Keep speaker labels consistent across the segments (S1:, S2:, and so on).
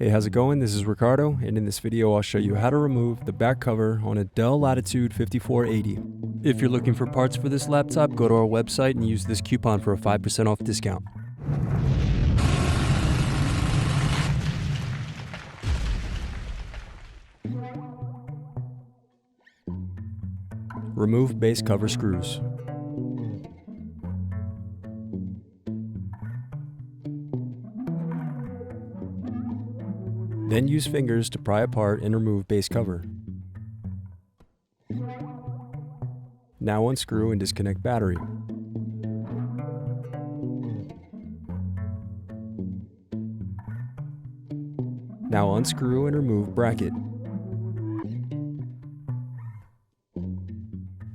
S1: Hey, how's it going? This is Ricardo, and in this video I'll show you how to remove the back cover on a Dell Latitude 5480. If you're looking for parts for this laptop, go to our website and use this coupon for a 5% off discount. Remove base cover screws. Then use fingers to pry apart and remove base cover. Now unscrew and disconnect battery. Now unscrew and remove bracket.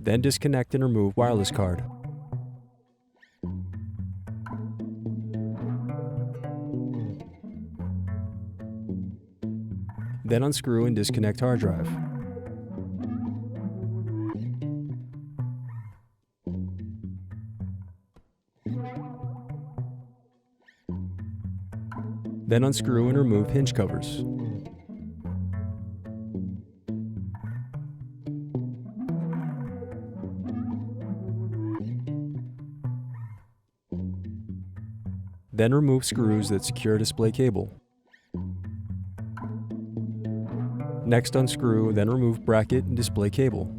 S1: Then disconnect and remove wireless card. Then unscrew and disconnect hard drive. Then unscrew and remove hinge covers. Then remove screws that secure display cable. Next unscrew, then remove bracket and display cable.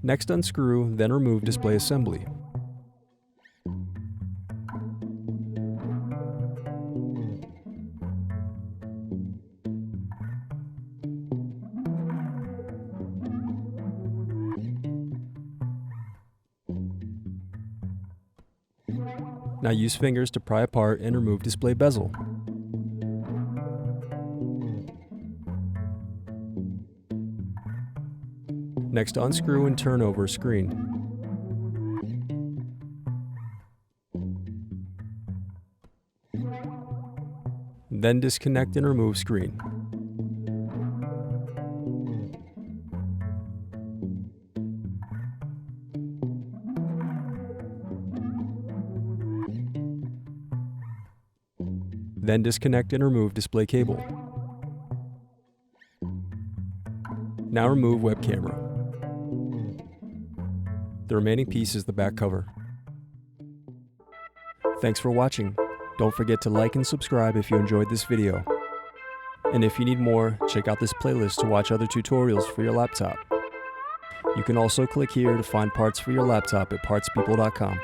S1: Next unscrew, then remove display assembly. Now use fingers to pry apart and remove display bezel. Next unscrew and turn over screen. Then disconnect and remove screen. Then disconnect and remove display cable. Now remove web camera. The remaining piece is the back cover. Thanks for watching. Don't forget to like and subscribe if you enjoyed this video. And if you need more, check out this playlist to watch other tutorials for your laptop. You can also click here to find parts for your laptop at partspeople.com.